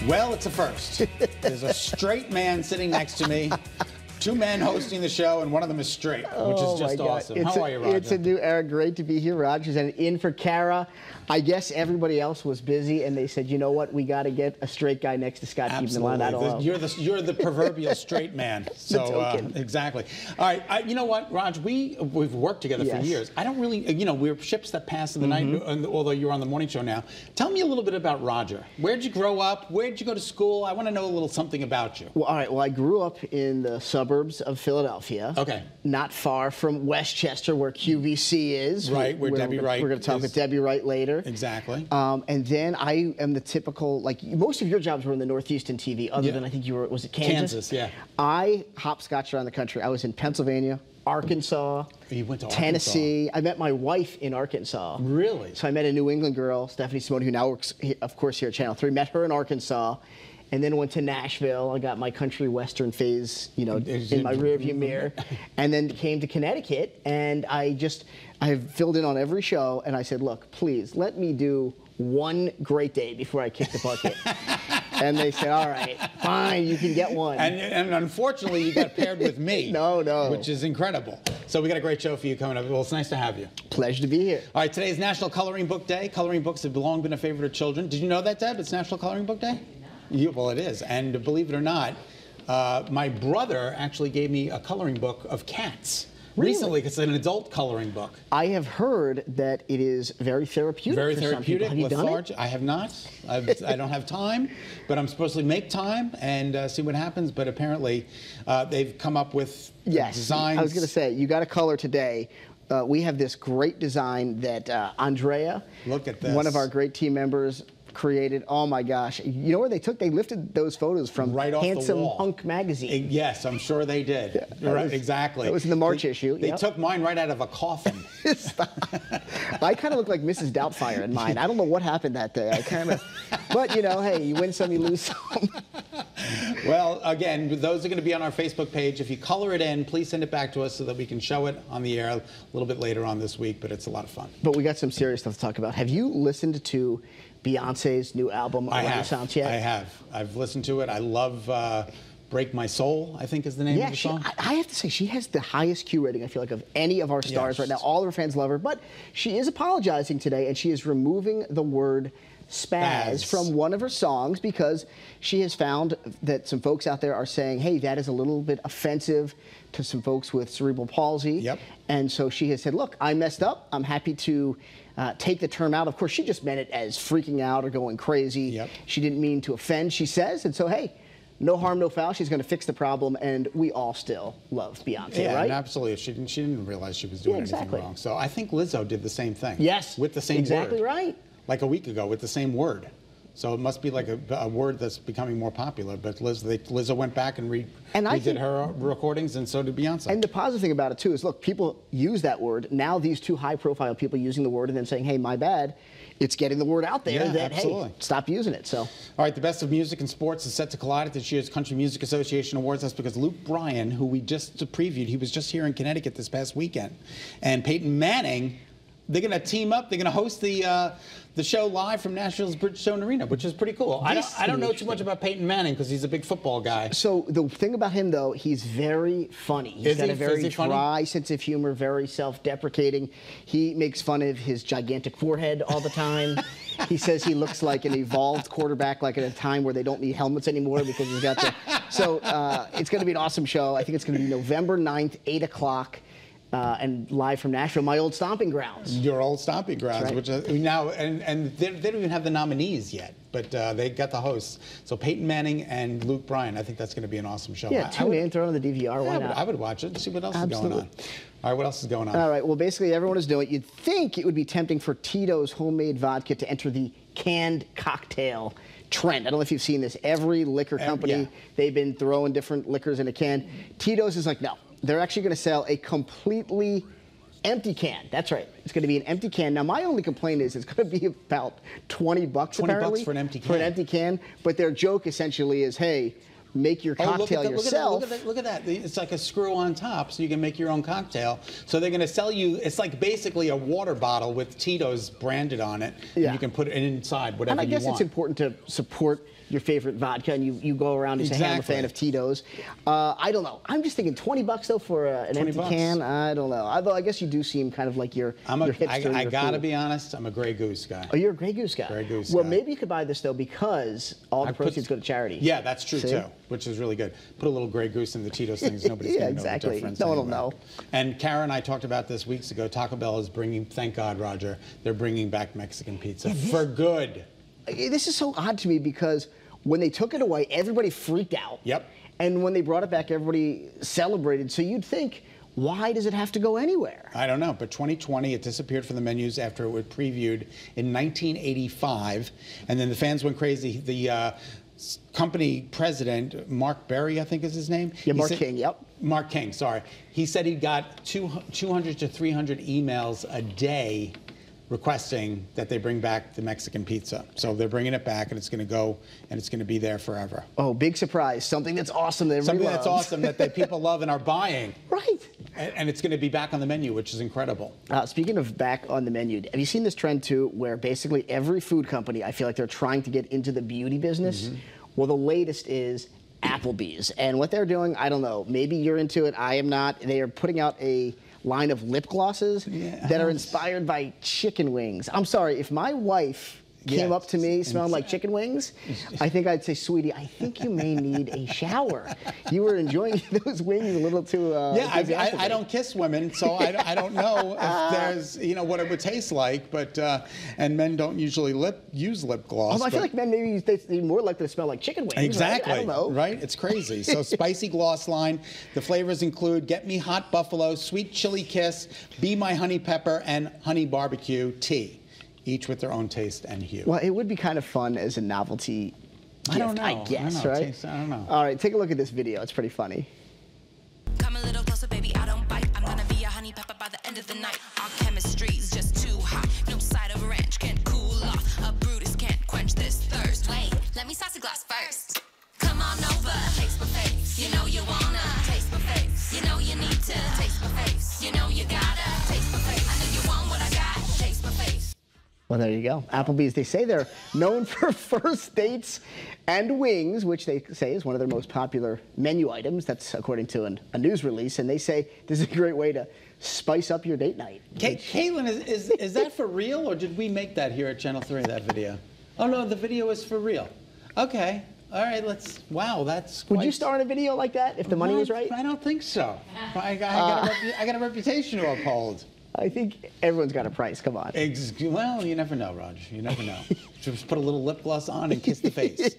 Well, it's a first. There's a straight man sitting next to me. Two men hosting the show, and one of them is straight, which is just awesome. How are you, Roger? It's a new era. Great to be here, Roger. And in for Kara. I guess everybody else was busy, and they said, you know what? We got to get a straight guy next to Scott. Absolutely. You're the proverbial straight man. So exactly. All right. You know what, Raj? We've worked together for years. I don't really, we're ships that pass in the night. Although you're on the morning show now. Tell me a little bit about Roger. Where'd you grow up? Where'd you go to school? I want to know a little something about you. Well, all right. Well, I grew up in the suburbs of Philadelphia. Okay. Not far from Westchester, where QVC is. Right. Where Debbie Wright. We're going to talk with Debbie Wright later. Exactly. And then I am the typical, like most of your jobs were in the Northeast in TV, other than I think you were, was it Kansas? Kansas, yeah. I hopscotched around the country. I was in Pennsylvania, Arkansas, you went to Tennessee. I met my wife in Arkansas. Really? So I met a New England girl, Stephanie Simone, who now works, of course, here at Channel 3. Met her in Arkansas. And then went to Nashville. I got my country western phase, in my rearview mirror. And then came to Connecticut, and I have filled in on every show, and I said, look, please, let me do one great day before I kick the bucket. And they said, all right, fine, you can get one. And unfortunately, you got paired with me. No. Which is incredible. So we got a great show for you coming up. Well, it's nice to have you. Pleasure to be here. All right, today is National Coloring Book Day. Coloring books have long been a favorite of children. Did you know that, Deb? It's National Coloring Book Day? Well, it is. And believe it or not, my brother actually gave me a coloring book of cats. Really? Recently. It's an adult coloring book. I have heard that it is very therapeutic. Very therapeutic. Have you done it? I have not. I don't have time, but I'm supposed to make time and see what happens. But apparently, they've come up with designs. I was going to say, you got a color today. We have this great design that Andrea, look at this, one of our great team members, created. Oh my gosh. You know where they lifted those photos from? Right off Handsome the wall. Hunk magazine. Yes, I'm sure they did. Yeah, right, exactly. That was in the March issue. They took mine right out of a coffin. I kind of look like Mrs. Doubtfire in mine. I don't know what happened that day. But hey, you win some, you lose some. Well, again, those are going to be on our Facebook page. If you color it in, please send it back to us so that we can show it on the air a little bit later on this week, but it's a lot of fun. But we got some serious stuff to talk about. Have you listened to Beyonce's new album, Renaissance, yet? I have. I've listened to it. I love Break My Soul, I think is the name of the song. I have to say, she has the highest Q rating, I feel like, of any of our stars right now. All of her fans love her. But she is apologizing today, and she is removing the word spaz from one of her songs because she has found that some folks out there are saying, hey, that is a little bit offensive to some folks with cerebral palsy. Yep. And so she has said, look, I messed up. I'm happy to take the term out. Of course, she just meant it as freaking out or going crazy. Yep. She didn't mean to offend, she says. And so, hey, no harm, no foul. She's going to fix the problem, and we all still love Beyonce, right? Yeah, absolutely. She didn't realize she was doing anything wrong. So I think Lizzo did the same thing. Yes. With the same word. Exactly right. Like a week ago with the same word. So it must be like a word that's becoming more popular. But Lizzo went back and redid her recordings, and so did Beyonce. And the positive thing about it, too, is, look, people use that word. Now these two high-profile people using the word and then saying, hey, my bad. It's getting the word out there that, absolutely. Hey, stop using it. So, all right, the best of music and sports is set to collide at this year's Country Music Association Awards. That's because Luke Bryan, who we just previewed, he was just here in Connecticut this past weekend. And Peyton Manning, they're going to team up. They're going to host the show live from Nashville's Bridgestone Arena, which is pretty cool. I don't know too much about Peyton Manning because he's a big football guy. So the thing about him, though, he's very funny. He's got a very dry sense of humor, very self-deprecating. He makes fun of his gigantic forehead all the time. He says he looks like an evolved quarterback, like at a time where they don't need helmets anymore because he's got the... So it's going to be an awesome show. I think it's going to be November 9th, 8 o'clock. And live from Nashville, my old stomping grounds. Your old stomping grounds, right. Which now, and they don't even have the nominees yet, but they got the hosts. So Peyton Manning and Luke Bryan, I think that's going to be an awesome show. Yeah, tune in, throw on the DVR, why not? I would watch it and see what else is going on. All right, what else is going on? All right, well, basically everyone is doing it. You'd think it would be tempting for Tito's homemade vodka to enter the canned cocktail trend. I don't know if you've seen this. Every liquor company, they've been throwing different liquors in a can. Tito's is like, no. They're actually going to sell a completely empty can. That's right. It's going to be an empty can. Now, my only complaint is it's going to be about $20 apparently. $20 for an empty can. For an empty can. But their joke essentially is, hey, make your cocktail yourself. Look at that. It's like a screw on top, so you can make your own cocktail. So they're going to sell you, it's like basically a water bottle with Tito's branded on it. Yeah. And you can put it inside, whatever you want. And I guess it's important to support your favorite vodka, and you go around and say, hey, I'm a fan of Tito's. I don't know. I'm just thinking $20 though for an empty can. I don't know. Although I guess you do seem kind of like your hipster. I gotta be honest. I'm a Grey Goose guy. Oh, you're a Grey Goose guy. Grey Goose well, guy. maybe you could buy this though because all the proceeds go to charity. Yeah, that's true too, which is really good. Put a little Grey Goose in the Tito's things. Nobody's gonna know the difference. No one will know. And Kara and I talked about this weeks ago. Taco Bell is bringing. Thank God, Roger. They're bringing back Mexican pizza for good. This is so odd to me because when they took it away, everybody freaked out. Yep. And when they brought it back, everybody celebrated. So you'd think, why does it have to go anywhere? I don't know, but 2020, it disappeared from the menus after it was previewed in 1985. And then the fans went crazy. The company president, Mark Berry, I think is his name. Yeah, Mark King, yep. Mark King, sorry. He said he got 200 to 300 emails a day requesting that they bring back the Mexican pizza. So they're bringing it back, and it's going to go, and it's going to be there forever. Oh, big surprise. Something that's awesome that everybody loves. Something that's awesome that people love and are buying. Right. And it's going to be back on the menu, which is incredible. Speaking of back on the menu, have you seen this trend, too, where basically every food company, I feel like they're trying to get into the beauty business? Mm-hmm. Well, the latest is Applebee's. And what they're doing, I don't know. Maybe you're into it. I am not. They are putting out a line of lip glosses that are inspired by chicken wings. I'm sorry, if my wife came up to me smelling like chicken wings, I think I'd say, sweetie, I think you may need a shower. You were enjoying those wings a little too I don't kiss women, so I don't know if there's, what it would taste like, but, and men don't usually use lip gloss. Although I feel like men maybe they're more likely to smell like chicken wings. Exactly. Right? I don't know. Right? It's crazy. So spicy gloss line. The flavors include Get Me Hot Buffalo, Sweet Chili Kiss, Be My Honey Pepper, and Honey Barbecue Tea. Each with their own taste and hue. Well, it would be kind of fun as a novelty gift, I don't know. I guess, right? I don't know. All right, take a look at this video. It's pretty funny. Come a little closer, baby, I don't bite. I'm gonna be a honey pepper by the end of the night. Our chemistry's just too hot. No side of ranch can cool off. A Brutus can't quench this thirst. Wait, let me sauce a glass first. Come on over, taste my face. You know you wanna taste my face. You know you need to taste my face. You know you gotta taste my face. I know you want what I got. Taste my face. Well, there you go. Applebee's, they say they're known for first dates and wings, which they say is one of their most popular menu items. That's according to a news release. And they say this is a great way to spice up your date night. Caitlin, is that for real, or did we make that here at Channel 3, that video? Oh, no, the video is for real. Okay. All right, wow, that's Would you star in a video like that if the money was right? I don't think so. I got a reputation to uphold. I think everyone's got a price. Come on. Well, you never know, Roger. You never know. Just put a little lip gloss on and kiss the face.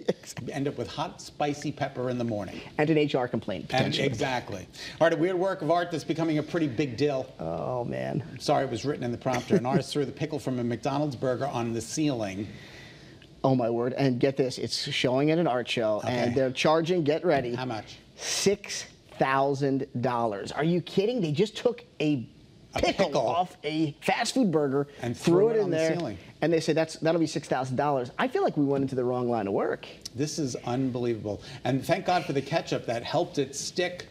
End up with hot, spicy pepper in the morning. And an HR complaint, potentially. Exactly. All right, a weird work of art that's becoming a pretty big deal. Oh, man. Sorry, it was written in the prompter. An artist threw the pickle from a McDonald's burger on the ceiling. Oh, my word. And get this. It's showing at an art show. Okay. And they're charging, get ready. How much? $6,000. Are you kidding? They just took a pickle off a fast food burger and threw it in there, the ceiling. And they say that'll be $6,000. I feel like we went into the wrong line of work. This is unbelievable, and thank God for the ketchup that helped it stick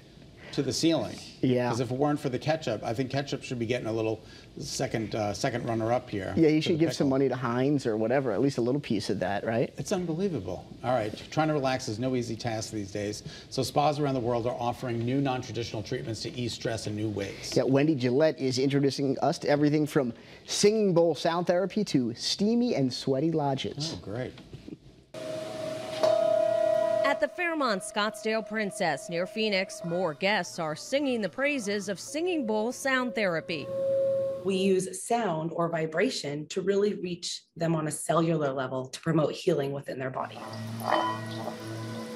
to the ceiling. Yeah. Because if it weren't for the ketchup, I think ketchup should be getting a little second runner-up here. Yeah, you should give some money to Heinz or whatever, at least a little piece of that, right? It's unbelievable. All right, trying to relax is no easy task these days. So spas around the world are offering new non-traditional treatments to ease stress in new ways. Yeah, Wendy Gillette is introducing us to everything from singing bowl sound therapy to steamy and sweaty lodges. Oh, great. At the Fairmont Scottsdale Princess near Phoenix, more guests are singing the praises of singing bowl sound therapy. We use sound or vibration to really reach them on a cellular level to promote healing within their body.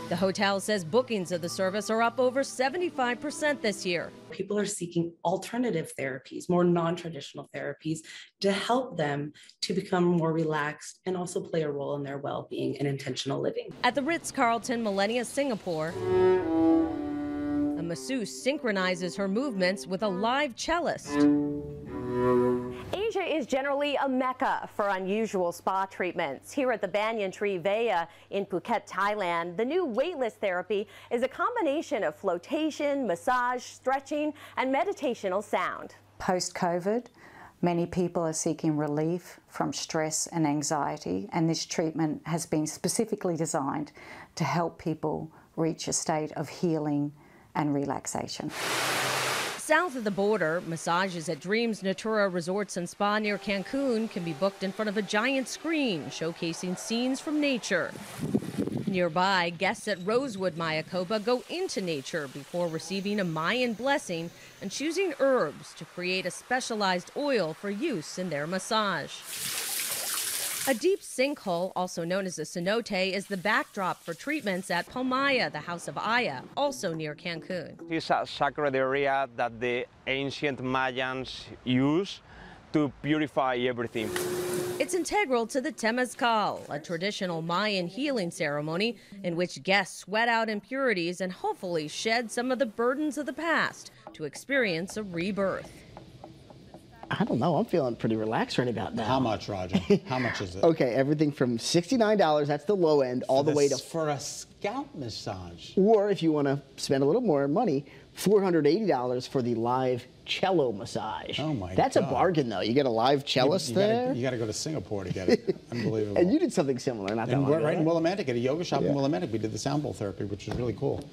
The hotel says bookings of the service are up over 75% this year. People are seeking alternative therapies, more non-traditional therapies, to help them to become more relaxed and also play a role in their well-being and intentional living. At the Ritz-Carlton Millenia, Singapore, a masseuse synchronizes her movements with a live cellist. Asia is generally a mecca for unusual spa treatments. Here at the Banyan Tree Vaya in Phuket, Thailand, the new weightless therapy is a combination of flotation, massage, stretching, and meditational sound. Post-COVID, many people are seeking relief from stress and anxiety, and this treatment has been specifically designed to help people reach a state of healing and relaxation. South of the border, massages at Dreams Natura Resorts and Spa near Cancun can be booked in front of a giant screen showcasing scenes from nature. Nearby, guests at Rosewood Mayakoba go into nature before receiving a Mayan blessing and choosing herbs to create a specialized oil for use in their massage. A deep sinkhole, also known as a cenote, is the backdrop for treatments at Palmaya, the House of Aya, also near Cancun. It's a sacred area that the ancient Mayans used to purify everything. It's integral to the Temazcal, a traditional Mayan healing ceremony in which guests sweat out impurities and hopefully shed some of the burdens of the past to experience a rebirth. I don't know. I'm feeling pretty relaxed right about now. How much, Roger? How much is it? Okay, everything from $69, that's the low end, all the way to... For a scalp massage. Or if you want to spend a little more money, $480 for the live cello massage. Oh, my God. That's a bargain, though. You get a live cellist there. You got to go to Singapore to get it. Unbelievable. And you did something similar, not that long ago. Right in Willimantic, at a yoga shop in Willimantic, we did the sound bowl therapy, which was really cool.